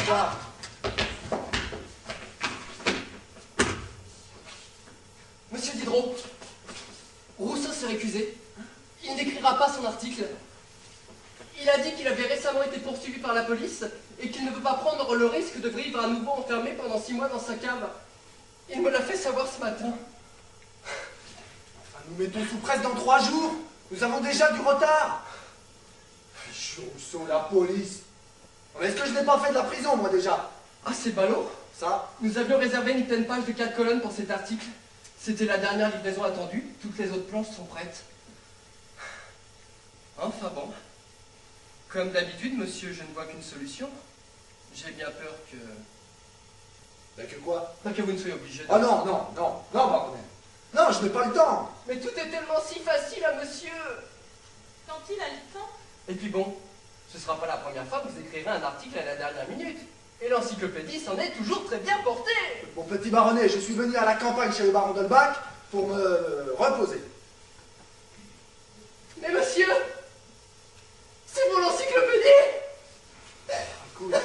Quoi? Monsieur Diderot, Rousseau s'est récusé. Il n'écrira pas son article. Il a dit qu'il avait récemment été poursuivi par la police et qu'il ne veut pas prendre le risque de vivre à nouveau enfermé pendant 6 mois dans sa cave. Il me l'a fait savoir ce matin. Enfin, nous mettons sous presse dans 3 jours. Nous avons déjà du retard. Rousseau, la police. Mais est-ce que je n'ai pas fait de la prison, moi, déjà? Ah, c'est ballot. Ça? Nous avions réservé une pleine page de 4 colonnes pour cet article. C'était la dernière livraison attendue. Toutes les autres planches sont prêtes. Enfin bon. Comme d'habitude, monsieur, je ne vois qu'une solution. J'ai bien peur que... Ben que quoi? que vous ne soyez obligé de... Ah non, baronnet. Non, je n'ai pas le temps. Mais tout est tellement si facile à monsieur. Quand il a le temps. Et puis bon, ce ne sera pas la première fois que vous écrirez un article à la dernière minute. Et l'encyclopédie s'en est toujours très bien portée. Mon petit baronnet, je suis venu à la campagne chez le baron d'Holbach pour me reposer. Mais monsieur, c'est pour l'encyclopédie. Écoute.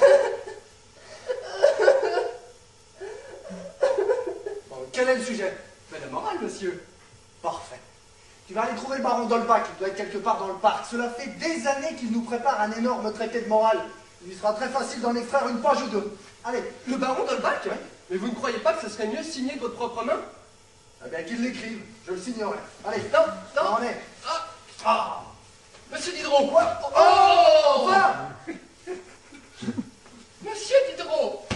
Bon, quel est le sujet? Mais la morale, monsieur. Parfait. Tu vas aller trouver le baron d'Holbach, il doit être quelque part dans le parc. Cela fait des années qu'il nous prépare un énorme traité de morale. Il lui sera très facile d'en extraire une page ou deux. Allez. Le baron d'Holbach? Mais vous ne croyez pas que ce serait mieux signé de votre propre main? Eh bien, qu'il l'écrive, je le signerai. Allez, Non, non. baronnet. Ah, Ah. monsieur Diderot. Quoi? Oh, Va. Monsieur Diderot.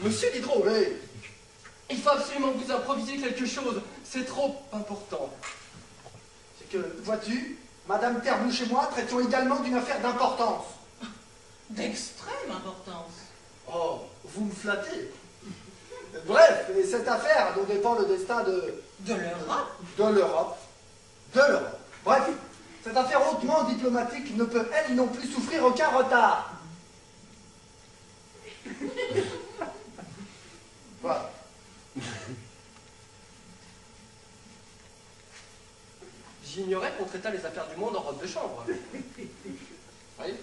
Monsieur Diderot. Oui. Il faut absolument que vous improvisiez quelque chose. C'est trop important. C'est que, vois-tu, Madame Terbouche et moi traitons également d'une affaire d'importance. D'extrême importance. Oh, vous me flattez. Bref, et cette affaire dont dépend le destin de l'Europe. De l'Europe. De l'Europe. Bref, cette affaire hautement diplomatique ne peut, elle non plus, souffrir aucun retard. Voilà. J'ignorais qu'on traitât les affaires du monde en robe de chambre. Oui.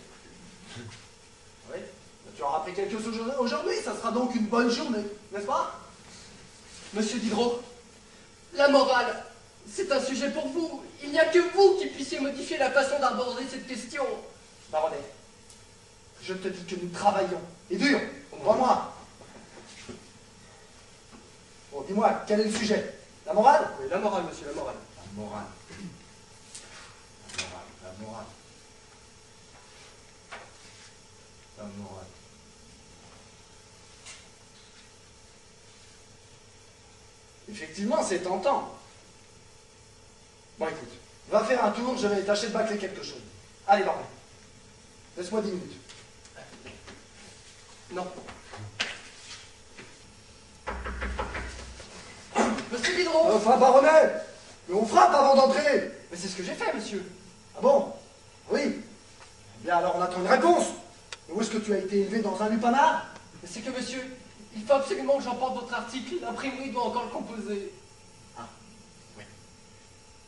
Oui. Tu auras appris quelque chose aujourd'hui, ça sera donc une bonne journée, n'est-ce pas? Monsieur Diderot, la morale, c'est un sujet pour vous. Il n'y a que vous qui puissiez modifier la façon d'aborder cette question. Baronnet, je te dis que nous travaillons. Et dur, crois-moi. Bon, dis-moi, quel est le sujet? La morale? Oui, la morale, monsieur, la morale. La morale. La morale. La morale. Effectivement, c'est tentant. Bon, écoute, va faire un tour, je vais tâcher de bâcler quelque chose. Allez, baron. Laisse-moi 10 minutes. Non. Monsieur Diderot. Enfin, baronnet, mais on frappe avant d'entrer. Mais c'est ce que j'ai fait, monsieur. Ah bon? Oui. Eh bien, alors on attend une réponse. Mais où est-ce que tu as été élevé dans un lupanar? Mais c'est que, monsieur, il faut absolument que j'emporte votre article. L'imprimerie doit encore le composer. Ah, oui.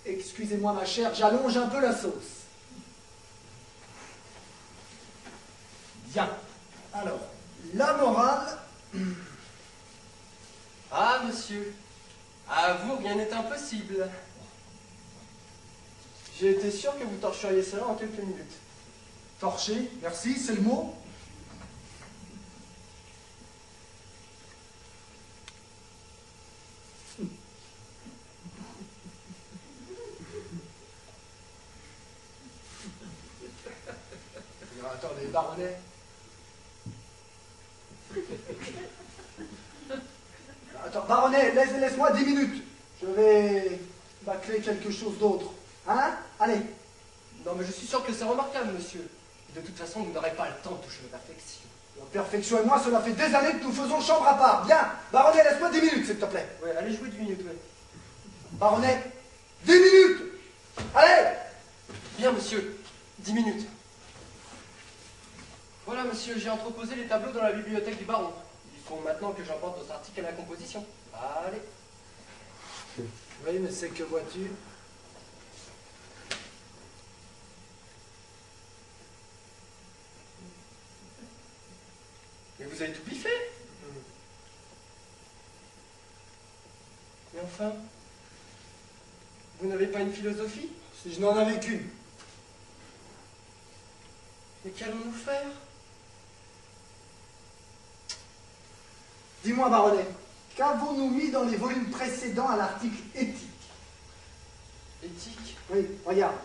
Excusez-moi, ma chère, j'allonge un peu la sauce. Bien. Alors, la morale... Ah, monsieur, à vous, rien n'est impossible. J'ai été sûr que vous torcheriez cela en quelques minutes. Torché, merci, c'est le mot. Attendez, baronnet. Attends, baronnet, laisse-moi 10 minutes. Je vais bâcler quelque chose d'autre. Hein? Allez. Non, mais je suis sûr que c'est remarquable, monsieur. De toute façon, vous n'aurez pas le temps de toucher la perfection. La perfection et moi, cela fait des années que nous faisons chambre à part. Bien. Baronnet, laisse-moi 10 minutes, s'il te plaît. Ouais, allez jouer 10 minutes, ouais. Baronnet, 10 minutes. Allez. Bien, monsieur, 10 minutes. Voilà, monsieur, j'ai entreposé les tableaux dans la bibliothèque du baron. Il faut maintenant que j'emporte votre article à la composition. Allez. Oui, mais c'est que vois-tu? Mais vous vous avez tout piffé. Mais enfin, vous n'avez pas une philosophie? Si je n'en avais qu'une. Mais qu'allons-nous faire? Dis-moi, baronnet, qu'avons-nous mis dans les volumes précédents à l'article éthique? Éthique? Oui, regarde.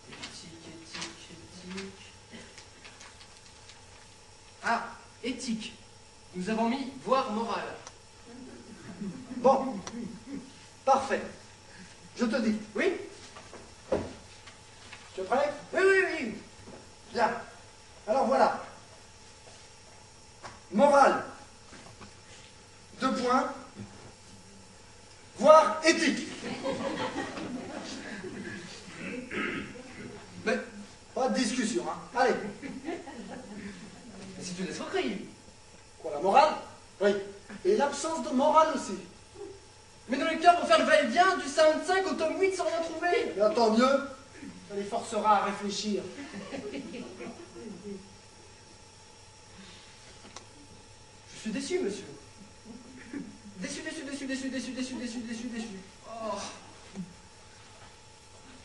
Éthique. Ah, éthique. Nous avons mis voire morale. Bon, parfait. Je te dis. Oui? Tu es prêt? Oui. Bien. Alors voilà. Morale. 2 points. Voire éthique. Mais Pas de discussion, hein. Allez. c'est une escroquerie. Quoi, la morale? Oui. Et l'absence de morale aussi. Mais nos lecteurs vont faire le va-et-vient du 55 au tome 8 sans rien trouver. Bien, tant mieux. Ça les forcera à réfléchir. Je suis déçu, monsieur. Déçu. Oh.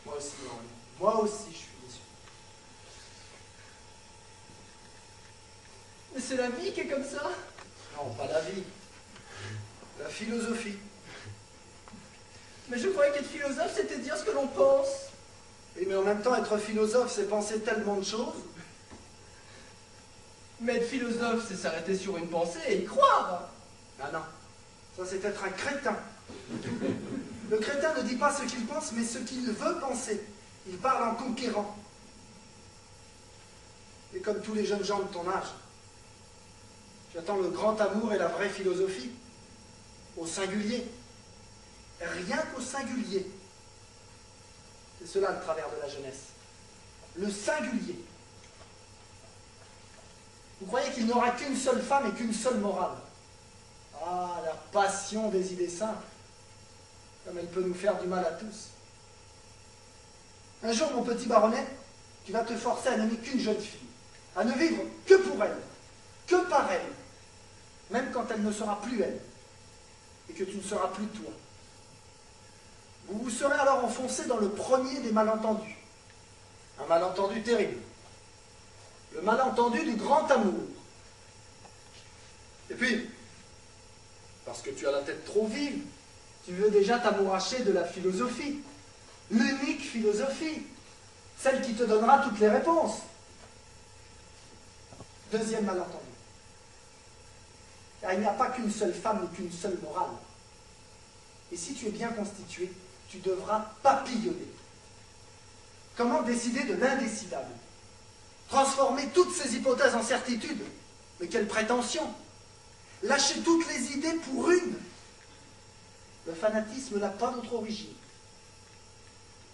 Moi aussi, Laurent. Moi aussi, je suis déçu. Mais c'est la vie qui est comme ça. Non, pas la vie. La philosophie. Mais je croyais qu'être philosophe, c'était dire ce que l'on pense. Et mais en même temps, être philosophe, c'est penser tellement de choses. Mais être philosophe, c'est s'arrêter sur une pensée et y croire. Ah non. Ça, c'est être un crétin. Le crétin ne dit pas ce qu'il pense, mais ce qu'il veut penser. Il parle en conquérant. Et comme tous les jeunes gens de ton âge, j'attends le grand amour et la vraie philosophie. Au singulier. Rien qu'au singulier. C'est cela le travers de la jeunesse. Le singulier. Vous croyez qu'il n'y aura qu'une seule femme et qu'une seule morale? Ah, la passion des idées simples. Comme elle peut nous faire du mal à tous. Un jour, mon petit baronnet, tu vas te forcer à n'aimer qu'une jeune fille. À ne vivre que pour elle. Que par elle. Même quand elle ne sera plus elle. Et que tu ne seras plus toi. Vous vous serez alors enfoncé dans le premier des malentendus. Un malentendu terrible. Le malentendu du grand amour. Et puis, parce que tu as la tête trop vive, tu veux déjà t'amouracher de la philosophie. L'unique philosophie. Celle qui te donnera toutes les réponses. Deuxième malentendu. Car il n'y a pas qu'une seule femme ni qu'une seule morale. Et si tu es bien constitué, tu devras papillonner. Comment décider de l'indécidable? Transformer toutes ces hypothèses en certitudes? Mais quelle prétention! Lâcher toutes les idées pour une? Le fanatisme n'a pas d'autre origine.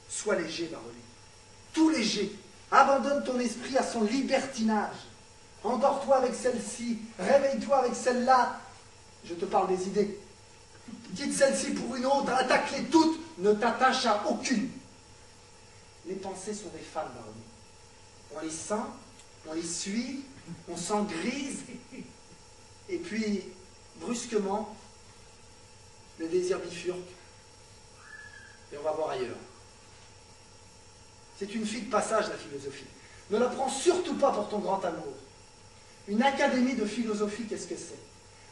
Sois léger, baronnet. Tout léger. Abandonne ton esprit à son libertinage. Endors-toi avec celle-ci. Réveille-toi avec celle-là. Je te parle des idées. Quitte celle-ci pour une autre. Attaque-les toutes. Ne t'attache à aucune. Les pensées sont des femmes, baronnet. On les sent, on les suit, on s'en grise. Et puis, brusquement, le désir bifurque. Et on va voir ailleurs. C'est une fille de passage, la philosophie. Ne la prends surtout pas pour ton grand amour. Une académie de philosophie, qu'est-ce que c'est?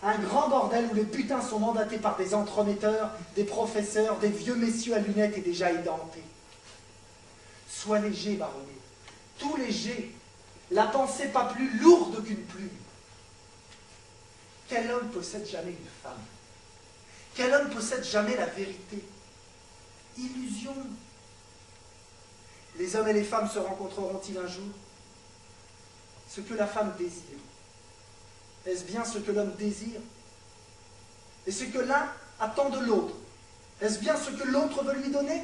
Un grand bordel où les putains sont mandatés par des entremetteurs, des professeurs, des vieux messieurs à lunettes et déjà édentés. Sois léger, baronnet. Tout léger. La pensée pas plus lourde qu'une plume. Quel homme possède jamais une femme? Quel homme possède jamais la vérité? Illusion. Les hommes et les femmes se rencontreront-ils un jour? Ce que la femme désire, est-ce bien ce que l'homme désire? Et ce que l'un attend de l'autre, est-ce bien ce que l'autre veut lui donner?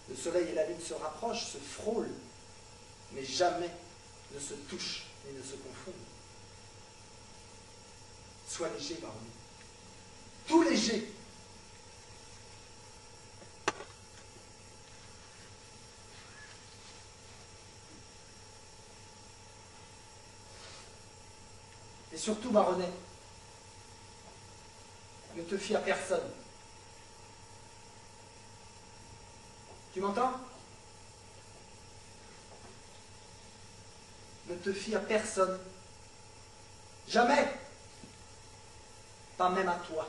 Le soleil et la lune se rapprochent, se frôlent, mais jamais ne se touchent ni ne se confondent. Sois léger, baronnet. Tout léger. Et surtout, Baronnet, ne te fie à personne. Tu m'entends? Ne te fie à personne. Jamais. Pas même à toi.